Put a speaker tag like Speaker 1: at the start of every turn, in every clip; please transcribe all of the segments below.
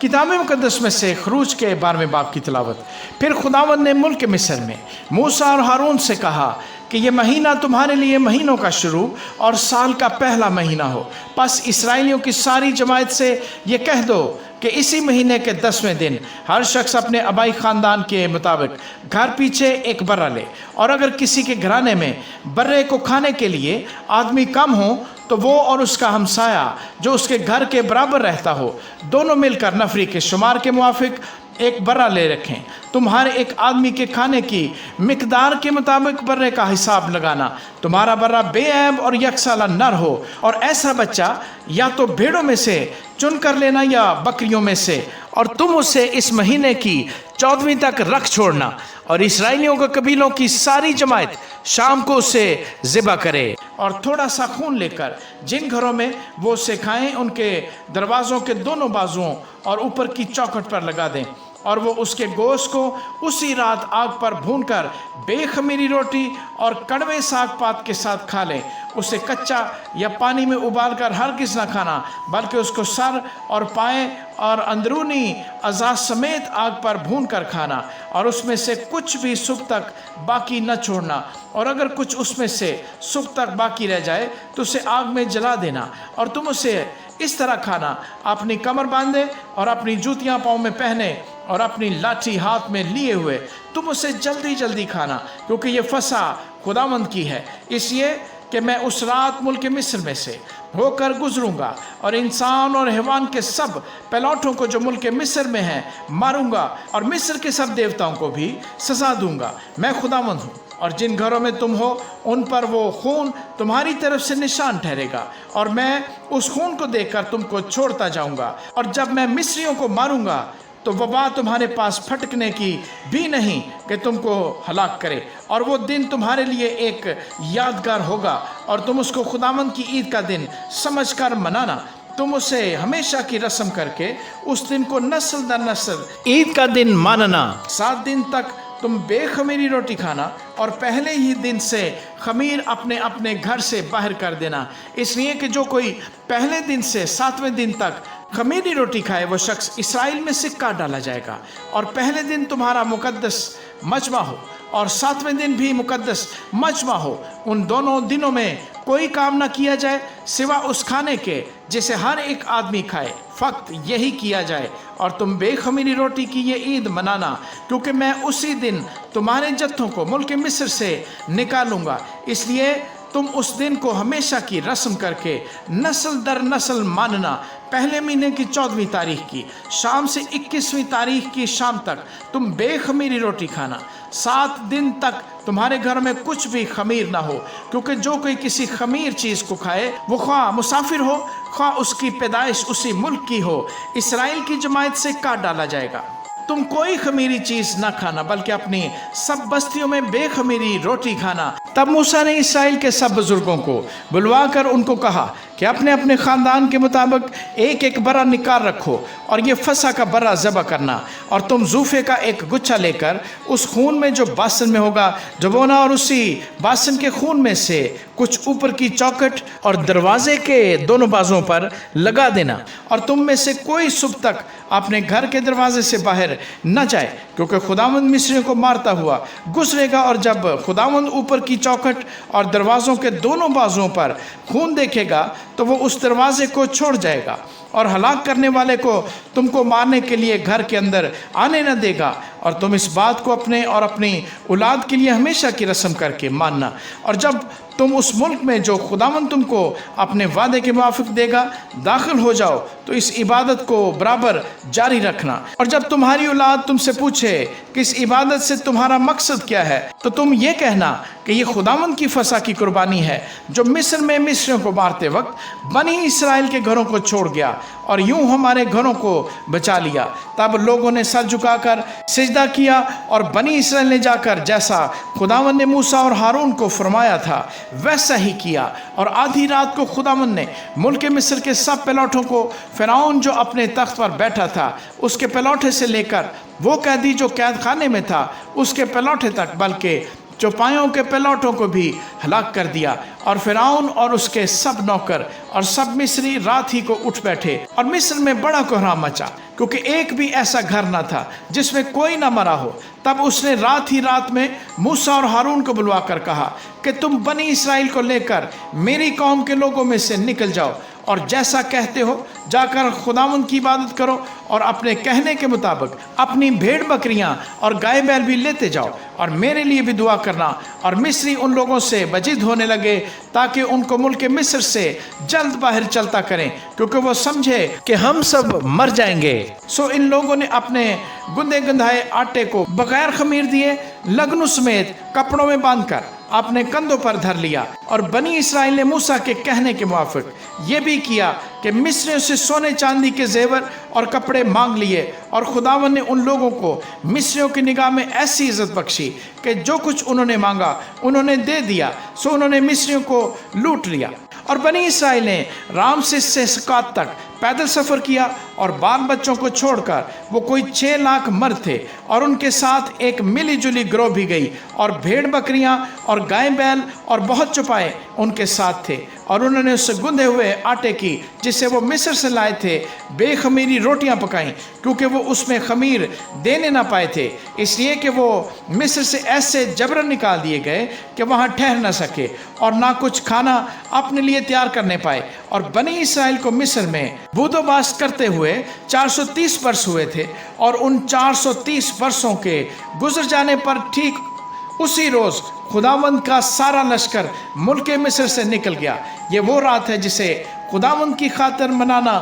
Speaker 1: किताब मुकद्दस में से खरूज के 12वें बाब की तिलावत। फिर खुदावंद ने मुल्क मिस्र में मूसा और हारून से कहा कि ये महीना तुम्हारे लिए महीनों का शुरू और साल का पहला महीना हो। बस इसराइलियों की सारी जमात से ये कह दो कि इसी महीने के 10वें दिन हर शख्स अपने आबाई ख़ानदान के मुताबिक घर पीछे एक बर्रा ले, और अगर किसी के घराने में बर्रे को खाने के लिए आदमी कम हो तो वो और उसका हमसाया जो उसके घर के बराबर रहता हो दोनों मिलकर नफरी के शुमार के मुआफिक एक बर्रा ले रखें। तुम हर एक आदमी के खाने की मिकदार के मुताबिक बर्रे का हिसाब लगाना। तुम्हारा बर्रा बेऐब और यकसाला नर हो, और ऐसा बच्चा या तो भेड़ों में से चुन कर लेना या बकरियों में से, और तुम उसे इस महीने की 14वीं तक रख छोड़ना। और इसराइलियों के कबीलों की सारी जमात शाम को उसे ज़िबा करे और थोड़ा सा खून लेकर जिन घरों में वो उसे खाएं उनके दरवाज़ों के दोनों बाजुओं और ऊपर की चौखट पर लगा दें, और वो उसके गोश्त को उसी रात आग पर भूनकर बेखमीरी रोटी और कड़वे साग पात के साथ खा लें। उसे कच्चा या पानी में उबाल कर हरगिज़ न खाना, बल्कि उसको सर और पाएँ और अंदरूनी अज़ा समेत आग पर भून कर खाना, और उसमें से कुछ भी सुबह तक बाकी न छोड़ना। और अगर कुछ उसमें से सुबह तक बाकी रह जाए तो उसे आग में जला देना। और तुम उसे इस तरह खाना, अपनी कमर बांधे और अपनी जूतियाँ पाँव में पहने और अपनी लाठी हाथ में लिए हुए तुम उसे जल्दी जल्दी खाना, क्योंकि ये फसा खुदावंद की है, इसलिए कि मैं उस रात मुल्क मिस्र में से होकर गुजरूंगा और इंसान और हैवान के सब पलौठों को जो मुल्क मिस्र में हैं मारूंगा, और मिस्र के सब देवताओं को भी सजा दूंगा। मैं खुदावंद हूँ। और जिन घरों में तुम हो उन पर वो खून तुम्हारी तरफ से निशान ठहरेगा, और मैं उस खून को देखकर तुमको छोड़ता जाऊंगा। और जब मैं मिस्रियों को मारूंगा तो वबा तुम्हारे पास फटकने की भी नहीं कि तुमको हलाक करे। और वो दिन तुम्हारे लिए एक यादगार होगा, और तुम उसको खुदावंद की ईद का दिन समझकर मनाना। तुम उसे हमेशा की रस्म करके उस दिन को नस्ल दर नस्ल ईद का दिन मानना। 7 दिन तक तुम बेखमीरी रोटी खाना, और पहले ही दिन से खमीर अपने अपने घर से बाहर कर देना, इसलिए कि जो कोई पहले दिन से 7वें दिन तक खमीरी रोटी खाए वो शख्स इसराइल में से काट डाला जाएगा। और पहले दिन तुम्हारा मुकद्दस मजमा हो और 7वें दिन भी मुकद्दस मजमा हो। उन दोनों दिनों में कोई काम ना किया जाए सिवा उस खाने के जिसे हर एक आदमी खाए, फ़क्त यही किया जाए। और तुम बेखमीरी रोटी की ये ईद मनाना, क्योंकि मैं उसी दिन तुम्हारे जत्थों को मुल्क मिस्र से निकालूंगा। इसलिए तुम उस दिन को हमेशा की रस्म करके नस्ल दर नस्ल मानना। पहले महीने की 14वीं तारीख की शाम से 21वीं तारीख की शाम तक तुम बेखमीरी रोटी खाना। 7 दिन तक तुम्हारे घर में कुछ भी खमीर ना हो, क्योंकि जो कोई किसी खमीर चीज़ को खाए वो ख्वाह मुसाफिर हो ख्वाह उसकी पैदाइश उसी मुल्क की हो, इसराइल की जमात से काट डाला जाएगा। तुम कोई खमीरी चीज़ ना खाना, बल्कि अपनी सब बस्तियों में बेखमीरी रोटी खाना। तब मूसा ने इसराइल के सब बुजुर्गों को बुलवा कर उनको कहा कि अपने अपने ख़ानदान के मुताबिक एक एक बर्रा निकाल रखो, और ये फसा का बर्रा ज़बह करना। और तुम जूफे का एक गुच्छा लेकर उस खून में जो बासन में होगा डुबोना, और उसी बासन के खून में से कुछ ऊपर की चौखट और दरवाजे के दोनों बाजुओं पर लगा देना। और तुम में से कोई सुबह तक अपने घर के दरवाजे से बाहर न जाए, क्योंकि खुदावंद मिस्रियों को मारता हुआ गुजरेगा। और जब खुदावंद ऊपर की चौखट और दरवाज़ों के दोनों बाजुओं पर खून देखेगा तो वो उस दरवाजे को छोड़ जाएगा, और हलाक करने वाले को तुमको मारने के लिए घर के अंदर आने न देगा। और तुम इस बात को अपने और अपनी औलाद के लिए हमेशा की रस्म करके मानना। और जब तुम उस मुल्क में जो खुदावंद तुमको अपने वादे के मुआफिक देगा दाखिल हो जाओ तो इस इबादत को बराबर जारी रखना। और जब तुम्हारी औलाद तुमसे पूछे कि इस इबादत से तुम्हारा मकसद क्या है, तो तुम ये कहना कि ये खुदावंद की फसा की कुर्बानी है जो मिस्र में मिस्रियों को मारते वक्त बनी इसराइल के घरों को छोड़ गया और यूं हमारे घरों को बचा लिया। तब लोगों ने सर झुकाकर सिजदा किया, और बनी इसराइल ने जाकर जैसा खुदावंद ने मूसा और हारून को फरमाया था वैसा ही किया। और आधी रात को खुदावंद ने मुल्क मिस्र के सब पलौठों को, फ़िरौन जो अपने तख्त पर बैठा था उसके पलौठे से लेकर वो कैदी जो कैद खाने में था उसके पलौठे तक, बल्कि चौपाइयों के पिलौटों को भी हलाक कर दिया। और फिरौन और उसके सब नौकर और सब मिस्री रात ही को उठ बैठे, और मिस्र में बड़ा कोहराम मचा, क्योंकि एक भी ऐसा घर न था जिसमें कोई न मरा हो। तब उसने रात ही रात में मूसा और हारून को बुलवा कर कहा कि तुम बनी इसराइल को लेकर मेरी कौम के लोगों में से निकल जाओ, और जैसा कहते हो जाकर खुदावंद की इबादत करो, और अपने कहने के मुताबिक अपनी भेड़ बकरियां और गाय बैल भी लेते जाओ, और मेरे लिए भी दुआ करना। और मिस्री उन लोगों से बजिद होने लगे ताकि उनको मुल्क मिस्र से जल्द बाहर चलता करें, क्योंकि वो समझे कि हम सब मर जाएंगे। सो इन लोगों ने अपने गुंदे गंधाए आटे को बगैर खमीर दिए लगनू समेत कपड़ों में बांधकर अपने कंधों पर धर लिया। और बनी इसराइल ने मूसा के कहने के मुआफिक ये भी किया कि मिस्रियों से सोने चांदी के जेवर और कपड़े मांग लिए, और खुदावन ने उन लोगों को मिस्रियों की निगाह में ऐसी इज्जत बख्शी कि जो कुछ उन्होंने मांगा उन्होंने दे दिया। सो उन्होंने मिस्रियों को लूट लिया। और बनी इसराइल ने रामसेस से सकात तक पैदल सफ़र किया, और बाल बच्चों को छोड़कर वो कोई 6 लाख मर्द थे, और उनके साथ एक मिली जुली गिरोह भी गई, और भेड़ बकरियां और गाय बैल और बहुत चौपाए उनके साथ थे। और उन्होंने उससे गुंदे हुए आटे की, जिसे वो मिस्र से लाए थे, बेखमीरी रोटियां पकाईं, क्योंकि वो उसमें खमीर देने ना पाए थे, इसलिए कि वो मिस्र से ऐसे जबरन निकाल दिए गए कि वहाँ ठहर न सके और ना कुछ खाना अपने लिए तैयार करने पाए। और बनी इसराइल को मिस्र में बूदोबास करते हुए 430 वर्ष हुए थे, और उन 430 वर्षों के गुजर जाने पर ठीक उसी रोज़ खुदावंद का सारा लश्कर मुल्क मिस्र से निकल गया। ये वो रात है जिसे खुदावंद की खातिर मनाना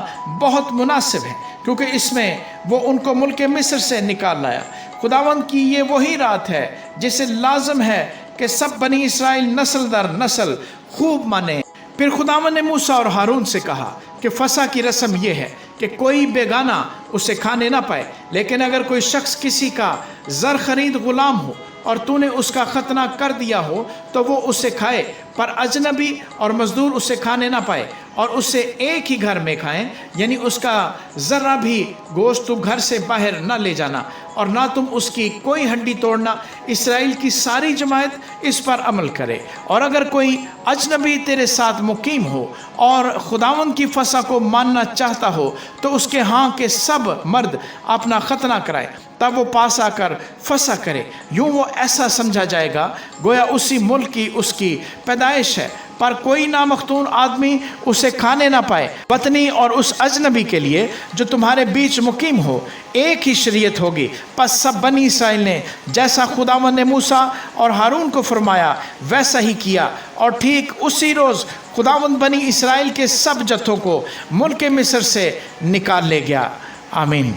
Speaker 1: बहुत मुनासिब है, क्योंकि इसमें वो उनको मुल्क मिस्र से निकाल लाया। खुदावंद की ये वही रात है जिसे लाजम है कि सब बनी इसराइल नस्ल दर नस्ल खूब माने। फिर खुदावंद ने मूसा और हारून से कहा कि फसा की रस्म यह है कि कोई बेगाना उसे खाने ना पाए, लेकिन अगर कोई शख्स किसी का ज़र खरीद गुलाम हो और तूने उसका खतना कर दिया हो तो वो उसे खाए, पर अजनबी और मजदूर उसे खाने ना पाए, और उसे एक ही घर में खाएं, यानी उसका ज़रा भी गोश्त तुम घर से बाहर ना ले जाना, और ना तुम उसकी कोई हड्डी तोड़ना। इसराइल की सारी जमात इस पर अमल करे। और अगर कोई अजनबी तेरे साथ मुकीम हो और खुदावंद की फसा को मानना चाहता हो तो उसके हाँ के सब मर्द अपना खतना कराए, तब वो पास आकर फसा करे। यूँ वो ऐसा समझा जाएगा गोया उसी मुल्क की उसकी पैदाइश है, पर कोई नामख्तून आदमी उसे खाने ना पाए। पत्नी और उस अजनबी के लिए जो तुम्हारे बीच मुकीम हो एक ही शरीयत होगी। पस सब बनी इसराइल ने जैसा खुदावंद ने मूसा और हारून को फरमाया वैसा ही किया, और ठीक उसी रोज़ खुदावंद बनी इसराइल के सब जत्थों को मुल्क मिस्र से निकाल ले गया। आमीन।